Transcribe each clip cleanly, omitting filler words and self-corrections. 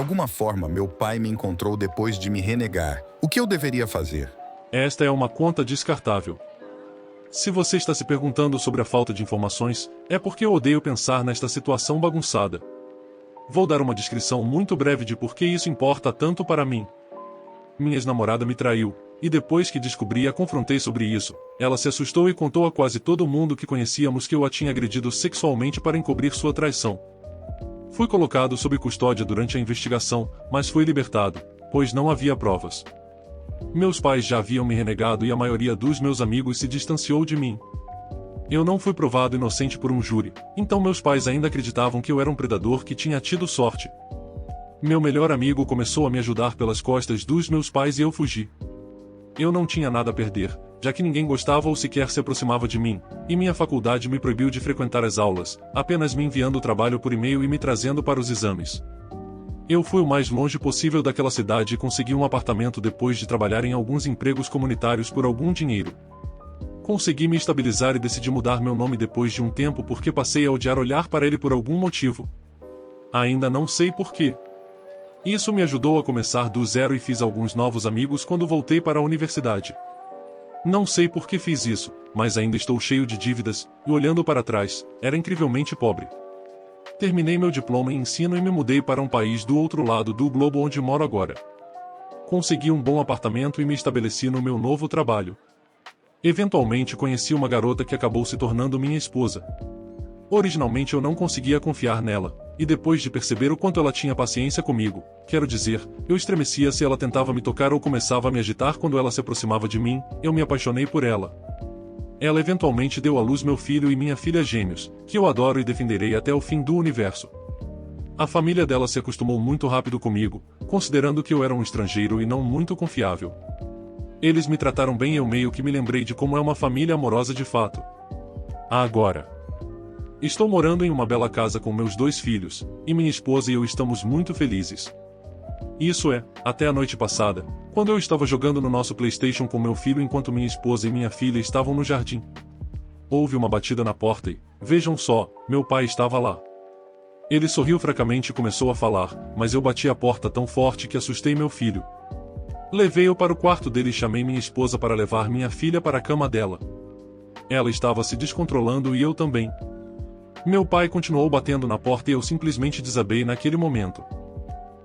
alguma forma, meu pai me encontrou depois de me renegar. O que eu deveria fazer? Esta é uma conta descartável. Se você está se perguntando sobre a falta de informações, é porque eu odeio pensar nesta situação bagunçada. Vou dar uma descrição muito breve de por que isso importa tanto para mim. Minha ex-namorada me traiu, e depois que descobri e a confrontei sobre isso, ela se assustou e contou a quase todo mundo que conhecíamos que eu a tinha agredido sexualmente para encobrir sua traição. Fui colocado sob custódia durante a investigação, mas fui libertado, pois não havia provas. Meus pais já haviam me renegado e a maioria dos meus amigos se distanciou de mim. Eu não fui provado inocente por um júri, então meus pais ainda acreditavam que eu era um predador que tinha tido sorte. Meu melhor amigo começou a me ajudar pelas costas dos meus pais e eu fugi. Eu não tinha nada a perder, já que ninguém gostava ou sequer se aproximava de mim, e minha faculdade me proibiu de frequentar as aulas, apenas me enviando o trabalho por e-mail e me trazendo para os exames. Eu fui o mais longe possível daquela cidade e consegui um apartamento depois de trabalhar em alguns empregos comunitários por algum dinheiro. Consegui me estabilizar e decidi mudar meu nome depois de um tempo porque passei a odiar olhar para ele por algum motivo. Ainda não sei porquê. Isso me ajudou a começar do zero e fiz alguns novos amigos quando voltei para a universidade. Não sei por que fiz isso, mas ainda estou cheio de dívidas, e olhando para trás, era incrivelmente pobre. Terminei meu diploma em ensino e me mudei para um país do outro lado do globo onde moro agora. Consegui um bom apartamento e me estabeleci no meu novo trabalho. Eventualmente conheci uma garota que acabou se tornando minha esposa. Originalmente eu não conseguia confiar nela, e depois de perceber o quanto ela tinha paciência comigo, quero dizer, eu estremecia se ela tentava me tocar ou começava a me agitar quando ela se aproximava de mim, eu me apaixonei por ela. Ela eventualmente deu à luz meu filho e minha filha gêmeos, que eu adoro e defenderei até o fim do universo. A família dela se acostumou muito rápido comigo, considerando que eu era um estrangeiro e não muito confiável. Eles me trataram bem e eu meio que me lembrei de como é uma família amorosa de fato. Agora, estou morando em uma bela casa com meus 2 filhos, e minha esposa e eu estamos muito felizes. Isso é, até a noite passada, quando eu estava jogando no nosso PlayStation com meu filho enquanto minha esposa e minha filha estavam no jardim. Houve uma batida na porta e, vejam só, meu pai estava lá. Ele sorriu fracamente e começou a falar, mas eu bati a porta tão forte que assustei meu filho. Levei-o para o quarto dele e chamei minha esposa para levar minha filha para a cama dela. Ela estava se descontrolando e eu também. Meu pai continuou batendo na porta e eu simplesmente desabei naquele momento.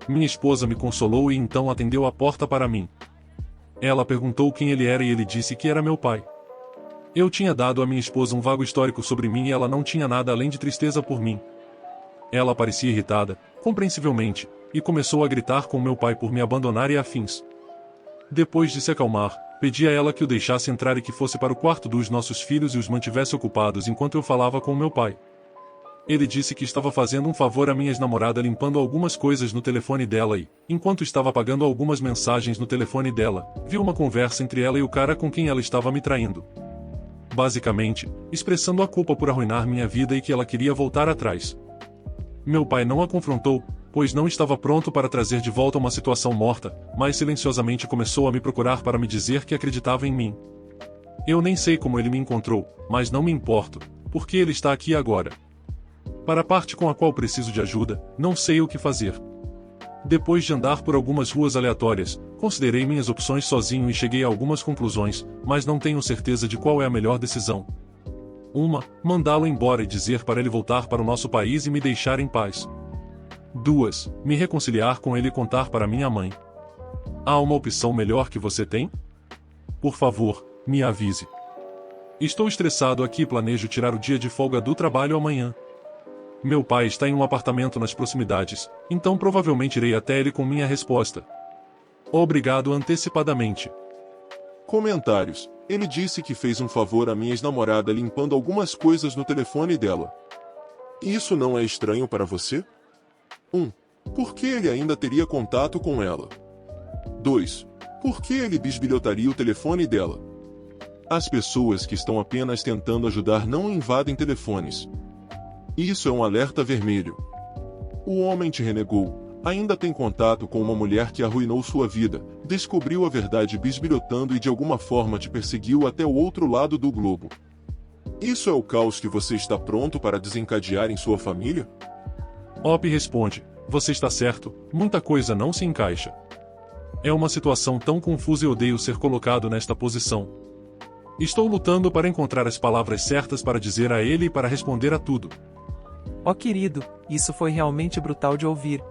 Minha esposa me consolou e então atendeu a porta para mim. Ela perguntou quem ele era e ele disse que era meu pai. Eu tinha dado a minha esposa um vago histórico sobre mim e ela não tinha nada além de tristeza por mim. Ela parecia irritada, compreensivelmente, e começou a gritar com meu pai por me abandonar e afins. Depois de se acalmar, pedi a ela que o deixasse entrar e que fosse para o quarto dos nossos filhos e os mantivesse ocupados enquanto eu falava com meu pai. Ele disse que estava fazendo um favor à minha ex-namorada limpando algumas coisas no telefone dela e, enquanto estava apagando algumas mensagens no telefone dela, viu uma conversa entre ela e o cara com quem ela estava me traindo. Basicamente, expressando a culpa por arruinar minha vida e que ela queria voltar atrás. Meu pai não a confrontou, pois não estava pronto para trazer de volta uma situação morta, mas silenciosamente começou a me procurar para me dizer que acreditava em mim. Eu nem sei como ele me encontrou, mas não me importo, porque ele está aqui agora. Para a parte com a qual preciso de ajuda, não sei o que fazer. Depois de andar por algumas ruas aleatórias, considerei minhas opções sozinho e cheguei a algumas conclusões, mas não tenho certeza de qual é a melhor decisão. 1. Mandá-lo embora e dizer para ele voltar para o nosso país e me deixar em paz. 2. Me reconciliar com ele e contar para minha mãe. Há uma opção melhor que você tem? Por favor, me avise. Estou estressado aqui e planejo tirar o dia de folga do trabalho amanhã. Meu pai está em um apartamento nas proximidades, então provavelmente irei até ele com minha resposta. Obrigado antecipadamente. Comentários. Ele disse que fez um favor à minha ex-namorada limpando algumas coisas no telefone dela. Isso não é estranho para você? 1. Por que ele ainda teria contato com ela? 2. Por que ele bisbilhotaria o telefone dela? As pessoas que estão apenas tentando ajudar não invadem telefones. Isso é um alerta vermelho. O homem te renegou, ainda tem contato com uma mulher que arruinou sua vida, descobriu a verdade bisbilhotando e de alguma forma te perseguiu até o outro lado do globo. Isso é o caos que você está pronto para desencadear em sua família? Op responde, você está certo, muita coisa não se encaixa. É uma situação tão confusa e odeio ser colocado nesta posição. Estou lutando para encontrar as palavras certas para dizer a ele e para responder a tudo. Ó querido, isso foi realmente brutal de ouvir.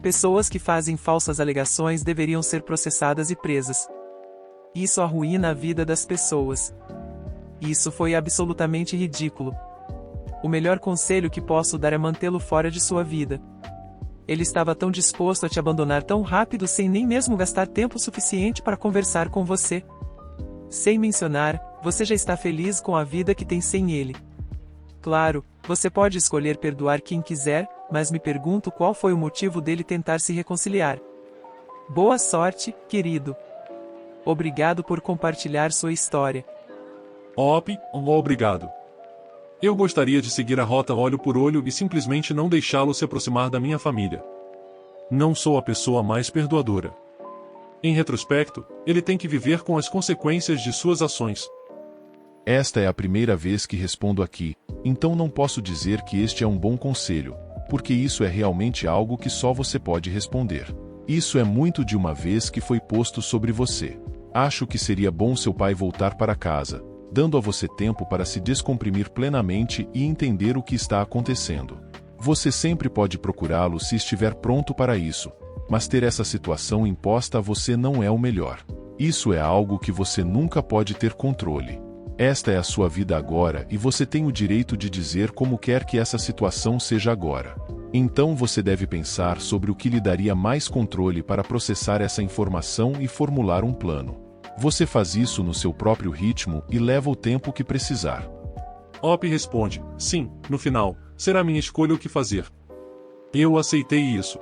Pessoas que fazem falsas alegações deveriam ser processadas e presas. Isso arruína a vida das pessoas. Isso foi absolutamente ridículo. O melhor conselho que posso dar é mantê-lo fora de sua vida. Ele estava tão disposto a te abandonar tão rápido sem nem mesmo gastar tempo suficiente para conversar com você. Sem mencionar, você já está feliz com a vida que tem sem ele. Claro, você pode escolher perdoar quem quiser, mas me pergunto qual foi o motivo dele tentar se reconciliar. Boa sorte, querido. Obrigado por compartilhar sua história. Op, obrigado. Eu gostaria de seguir a rota olho por olho e simplesmente não deixá-lo se aproximar da minha família. Não sou a pessoa mais perdoadora. Em retrospecto, ele tem que viver com as consequências de suas ações. Esta é a primeira vez que respondo aqui, então não posso dizer que este é um bom conselho, porque isso é realmente algo que só você pode responder. Isso é muito de uma vez que foi posto sobre você. Acho que seria bom seu pai voltar para casa, dando a você tempo para se descomprimir plenamente e entender o que está acontecendo. Você sempre pode procurá-lo se estiver pronto para isso, mas ter essa situação imposta a você não é o melhor. Isso é algo que você nunca pode ter controle. Esta é a sua vida agora e você tem o direito de dizer como quer que essa situação seja agora. Então você deve pensar sobre o que lhe daria mais controle para processar essa informação e formular um plano. Você faz isso no seu próprio ritmo e leva o tempo que precisar. Op responde, sim, no final, será minha escolha o que fazer. Eu aceitei isso.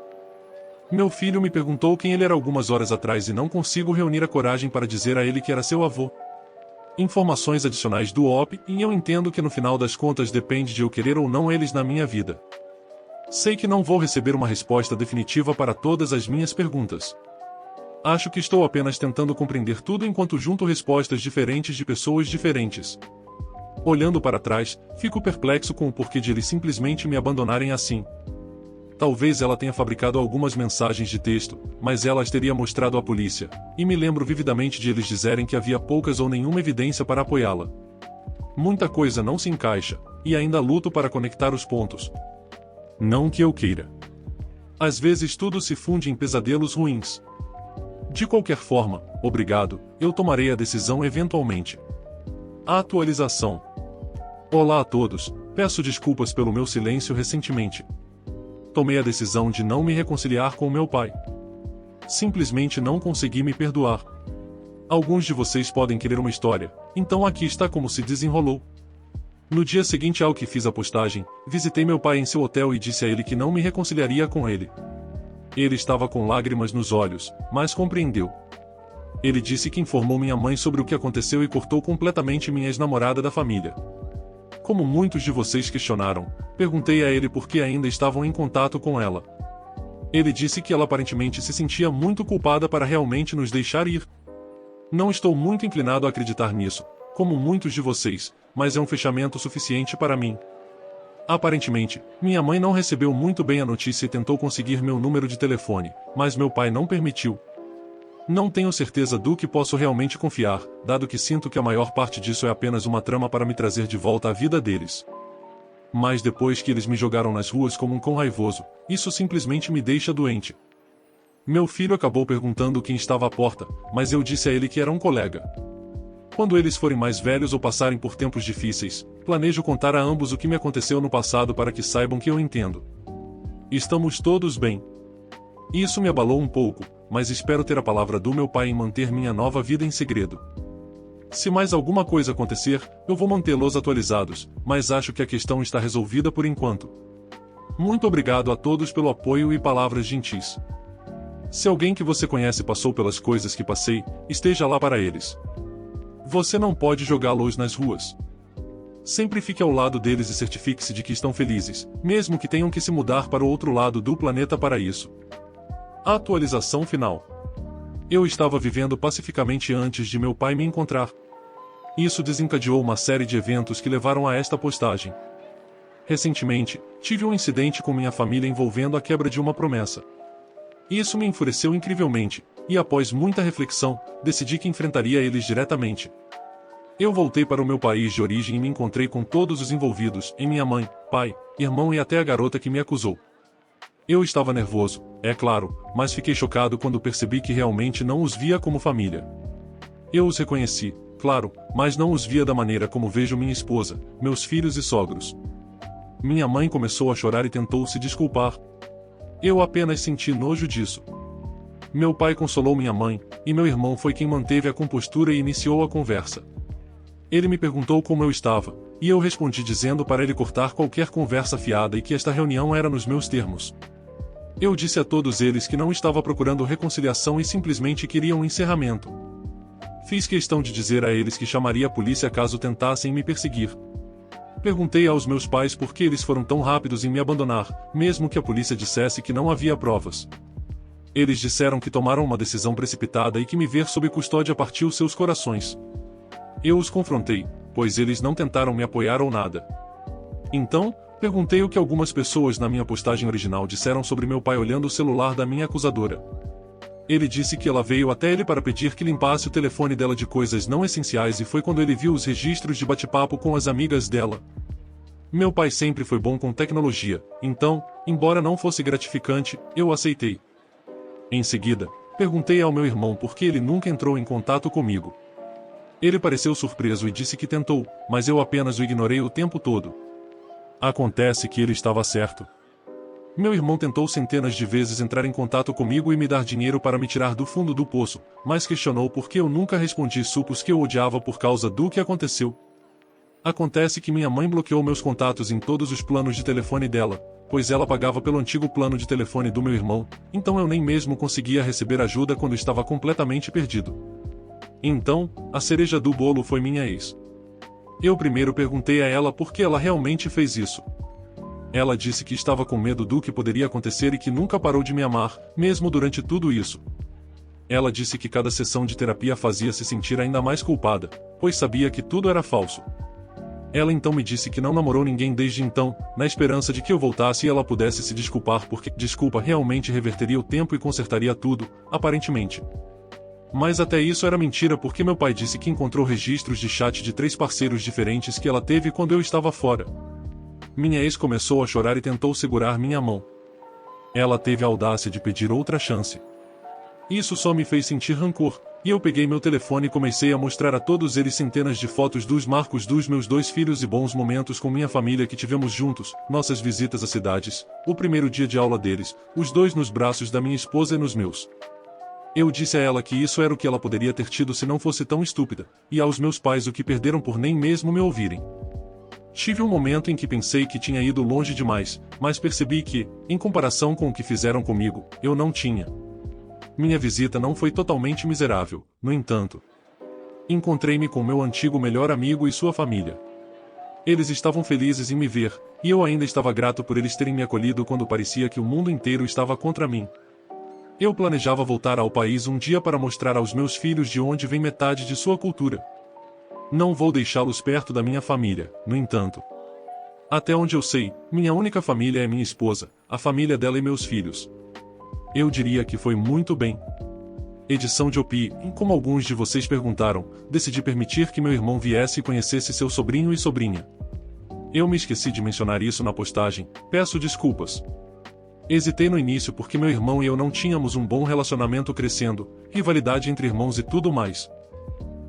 Meu filho me perguntou quem ele era algumas horas atrás e não consigo reunir a coragem para dizer a ele que era seu avô. Informações adicionais do OP e eu entendo que no final das contas depende de eu querer ou não eles na minha vida. Sei que não vou receber uma resposta definitiva para todas as minhas perguntas. Acho que estou apenas tentando compreender tudo enquanto junto respostas diferentes de pessoas diferentes. Olhando para trás, fico perplexo com o porquê de eles simplesmente me abandonarem assim. Talvez ela tenha fabricado algumas mensagens de texto, mas ela as teria mostrado à polícia, e me lembro vividamente de eles dizerem que havia poucas ou nenhuma evidência para apoiá-la. Muita coisa não se encaixa, e ainda luto para conectar os pontos. Não que eu queira. Às vezes tudo se funde em pesadelos ruins. De qualquer forma, obrigado, eu tomarei a decisão eventualmente. A atualização. Olá a todos, peço desculpas pelo meu silêncio recentemente. Tomei a decisão de não me reconciliar com meu pai. Simplesmente não consegui me perdoar. Alguns de vocês podem querer uma história, então aqui está como se desenrolou. No dia seguinte ao que fiz a postagem, visitei meu pai em seu hotel e disse a ele que não me reconciliaria com ele. Ele estava com lágrimas nos olhos, mas compreendeu. Ele disse que informou minha mãe sobre o que aconteceu e cortou completamente minha ex-namorada da família. Como muitos de vocês questionaram, perguntei a ele por que ainda estavam em contato com ela. Ele disse que ela aparentemente se sentia muito culpada para realmente nos deixar ir. Não estou muito inclinado a acreditar nisso, como muitos de vocês, mas é um fechamento suficiente para mim. Aparentemente, minha mãe não recebeu muito bem a notícia e tentou conseguir meu número de telefone, mas meu pai não permitiu. Não tenho certeza do que posso realmente confiar, dado que sinto que a maior parte disso é apenas uma trama para me trazer de volta à vida deles. Mas depois que eles me jogaram nas ruas como um cão raivoso, isso simplesmente me deixa doente. Meu filho acabou perguntando quem estava à porta, mas eu disse a ele que era um colega. Quando eles forem mais velhos ou passarem por tempos difíceis, planejo contar a ambos o que me aconteceu no passado para que saibam que eu entendo. Estamos todos bem. Isso me abalou um pouco, mas espero ter a palavra do meu pai em manter minha nova vida em segredo. Se mais alguma coisa acontecer, eu vou mantê-los atualizados, mas acho que a questão está resolvida por enquanto. Muito obrigado a todos pelo apoio e palavras gentis. Se alguém que você conhece passou pelas coisas que passei, esteja lá para eles. Você não pode jogá-los nas ruas. Sempre fique ao lado deles e certifique-se de que estão felizes, mesmo que tenham que se mudar para o outro lado do planeta para isso. Atualização final. Eu estava vivendo pacificamente antes de meu pai me encontrar. Isso desencadeou uma série de eventos que levaram a esta postagem. Recentemente, tive um incidente com minha família envolvendo a quebra de uma promessa. Isso me enfureceu incrivelmente, e após muita reflexão, decidi que enfrentaria eles diretamente. Eu voltei para o meu país de origem e me encontrei com todos os envolvidos, em minha mãe, pai, irmão e até a garota que me acusou. Eu estava nervoso, é claro, mas fiquei chocado quando percebi que realmente não os via como família. Eu os reconheci, claro, mas não os via da maneira como vejo minha esposa, meus filhos e sogros. Minha mãe começou a chorar e tentou se desculpar. Eu apenas senti nojo disso. Meu pai consolou minha mãe, e meu irmão foi quem manteve a compostura e iniciou a conversa. Ele me perguntou como eu estava, e eu respondi dizendo para ele cortar qualquer conversa fiada e que esta reunião era nos meus termos. Eu disse a todos eles que não estava procurando reconciliação e simplesmente queria um encerramento. Fiz questão de dizer a eles que chamaria a polícia caso tentassem me perseguir. Perguntei aos meus pais por que eles foram tão rápidos em me abandonar, mesmo que a polícia dissesse que não havia provas. Eles disseram que tomaram uma decisão precipitada e que me ver sob custódia partiu seus corações. Eu os confrontei, pois eles não tentaram me apoiar ou nada. Então, perguntei o que algumas pessoas na minha postagem original disseram sobre meu pai olhando o celular da minha acusadora. Ele disse que ela veio até ele para pedir que limpasse o telefone dela de coisas não essenciais e foi quando ele viu os registros de bate-papo com as amigas dela. Meu pai sempre foi bom com tecnologia, então, embora não fosse gratificante, eu aceitei. Em seguida, perguntei ao meu irmão por que ele nunca entrou em contato comigo. Ele pareceu surpreso e disse que tentou, mas eu apenas o ignorei o tempo todo. Acontece que ele estava certo. Meu irmão tentou centenas de vezes entrar em contato comigo e me dar dinheiro para me tirar do fundo do poço, mas questionou por que eu nunca respondi supos que eu odiava por causa do que aconteceu. Acontece que minha mãe bloqueou meus contatos em todos os planos de telefone dela, pois ela pagava pelo antigo plano de telefone do meu irmão, então eu nem mesmo conseguia receber ajuda quando estava completamente perdido. Então, a cereja do bolo foi minha ex. Eu primeiro perguntei a ela por que ela realmente fez isso. Ela disse que estava com medo do que poderia acontecer e que nunca parou de me amar, mesmo durante tudo isso. Ela disse que cada sessão de terapia fazia se sentir ainda mais culpada, pois sabia que tudo era falso. Ela então me disse que não namorou ninguém desde então, na esperança de que eu voltasse e ela pudesse se desculpar porque desculpa realmente reverteria o tempo e consertaria tudo, aparentemente. Mas até isso era mentira porque meu pai disse que encontrou registros de chat de 3 parceiros diferentes que ela teve quando eu estava fora. Minha ex começou a chorar e tentou segurar minha mão. Ela teve a audácia de pedir outra chance. Isso só me fez sentir rancor, e eu peguei meu telefone e comecei a mostrar a todos eles centenas de fotos dos marcos dos meus 2 filhos e bons momentos com minha família que tivemos juntos, nossas visitas às cidades, o primeiro dia de aula deles, os 2 nos braços da minha esposa e nos meus. Eu disse a ela que isso era o que ela poderia ter tido se não fosse tão estúpida, e aos meus pais o que perderam por nem mesmo me ouvirem. Tive um momento em que pensei que tinha ido longe demais, mas percebi que, em comparação com o que fizeram comigo, eu não tinha. Minha visita não foi totalmente miserável, no entanto. Encontrei-me com meu antigo melhor amigo e sua família. Eles estavam felizes em me ver, e eu ainda estava grato por eles terem me acolhido quando parecia que o mundo inteiro estava contra mim. Eu planejava voltar ao país um dia para mostrar aos meus filhos de onde vem metade de sua cultura. Não vou deixá-los perto da minha família, no entanto. Até onde eu sei, minha única família é minha esposa, a família dela e meus filhos. Eu diria que foi muito bem. Edição de OPI, como alguns de vocês perguntaram, decidi permitir que meu irmão viesse e conhecesse seu sobrinho e sobrinha. Eu me esqueci de mencionar isso na postagem, peço desculpas. Hesitei no início porque meu irmão e eu não tínhamos um bom relacionamento crescendo, rivalidade entre irmãos e tudo mais.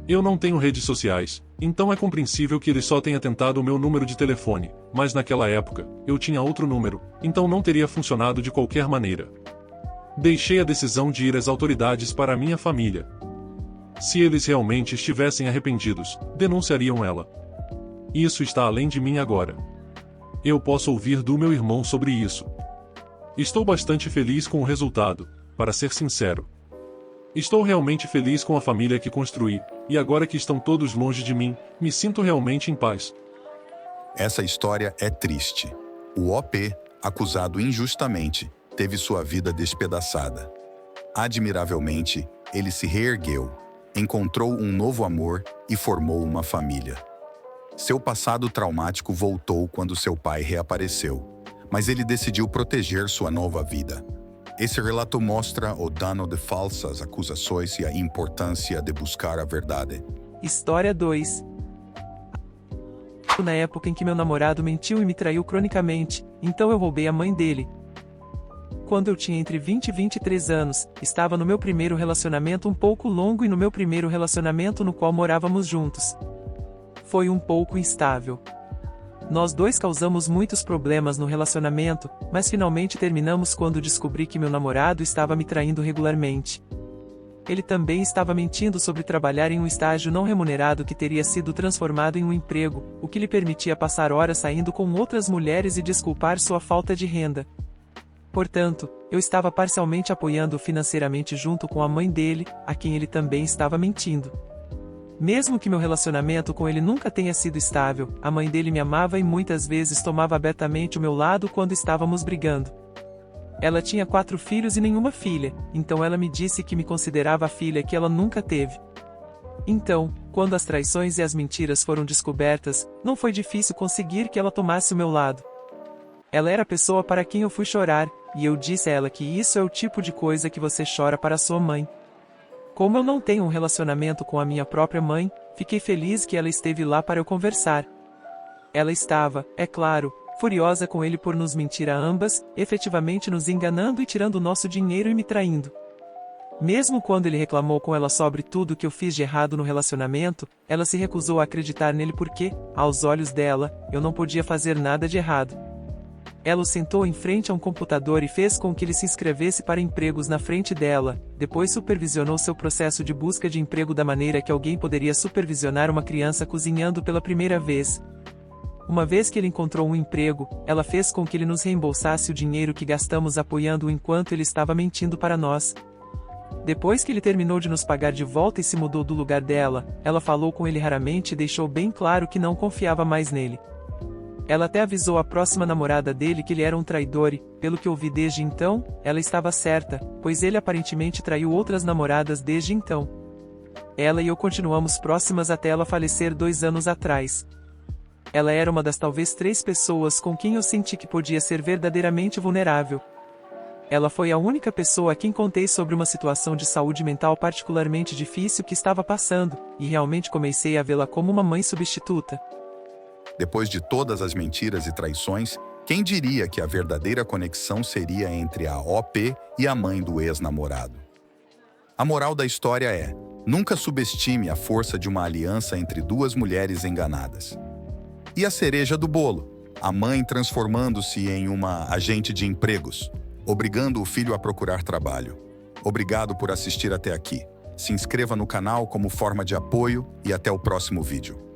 Eu não tenho redes sociais, então é compreensível que ele só tenha tentado o meu número de telefone, mas naquela época, eu tinha outro número, então não teria funcionado de qualquer maneira. Deixei a decisão de ir às autoridades para a minha família. Se eles realmente estivessem arrependidos, denunciariam ela. Isso está além de mim agora. Eu posso ouvir do meu irmão sobre isso. Estou bastante feliz com o resultado, para ser sincero. Estou realmente feliz com a família que construí, e agora que estão todos longe de mim, me sinto realmente em paz. Essa história é triste. O OP, acusado injustamente, teve sua vida despedaçada. Admiravelmente, ele se reergueu, encontrou um novo amor e formou uma família. Seu passado traumático voltou quando seu pai reapareceu, mas ele decidiu proteger sua nova vida. Esse relato mostra o dano de falsas acusações e a importância de buscar a verdade. História 2. Na época em que meu namorado mentiu e me traiu cronicamente, então eu roubei a mãe dele. Quando eu tinha entre 20 e 23 anos, estava no meu primeiro relacionamento um pouco longo e no meu primeiro relacionamento no qual morávamos juntos. Foi um pouco instável. Nós dois causamos muitos problemas no relacionamento, mas finalmente terminamos quando descobri que meu namorado estava me traindo regularmente. Ele também estava mentindo sobre trabalhar em um estágio não remunerado que teria sido transformado em um emprego, o que lhe permitia passar horas saindo com outras mulheres e desculpar sua falta de renda. Portanto, eu estava parcialmente apoiando-o financeiramente junto com a mãe dele, a quem ele também estava mentindo. Mesmo que meu relacionamento com ele nunca tenha sido estável, a mãe dele me amava e muitas vezes tomava abertamente o meu lado quando estávamos brigando. Ela tinha 4 filhos e nenhuma filha, então ela me disse que me considerava a filha que ela nunca teve. Então, quando as traições e as mentiras foram descobertas, não foi difícil conseguir que ela tomasse o meu lado. Ela era a pessoa para quem eu fui chorar, e eu disse a ela que isso é o tipo de coisa que você chora para sua mãe. Como eu não tenho um relacionamento com a minha própria mãe, fiquei feliz que ela esteve lá para eu conversar. Ela estava, é claro, furiosa com ele por nos mentir a ambas, efetivamente nos enganando e tirando o nosso dinheiro e me traindo. Mesmo quando ele reclamou com ela sobre tudo que eu fiz de errado no relacionamento, ela se recusou a acreditar nele porque, aos olhos dela, eu não podia fazer nada de errado. Ela o sentou em frente a um computador e fez com que ele se inscrevesse para empregos na frente dela, depois supervisionou seu processo de busca de emprego da maneira que alguém poderia supervisionar uma criança cozinhando pela primeira vez. Uma vez que ele encontrou um emprego, ela fez com que ele nos reembolsasse o dinheiro que gastamos apoiando-o enquanto ele estava mentindo para nós. Depois que ele terminou de nos pagar de volta e se mudou do lugar dela, ela falou com ele raramente e deixou bem claro que não confiava mais nele. Ela até avisou a próxima namorada dele que ele era um traidor e, pelo que ouvi desde então, ela estava certa, pois ele aparentemente traiu outras namoradas desde então. Ela e eu continuamos próximas até ela falecer 2 anos atrás. Ela era uma das talvez 3 pessoas com quem eu senti que podia ser verdadeiramente vulnerável. Ela foi a única pessoa a quem contei sobre uma situação de saúde mental particularmente difícil que estava passando, e realmente comecei a vê-la como uma mãe substituta. Depois de todas as mentiras e traições, quem diria que a verdadeira conexão seria entre a OP e a mãe do ex-namorado? A moral da história é: nunca subestime a força de uma aliança entre 2 mulheres enganadas. E a cereja do bolo, a mãe transformando-se em uma agente de empregos, obrigando o filho a procurar trabalho. Obrigado por assistir até aqui. Se inscreva no canal como forma de apoio e até o próximo vídeo.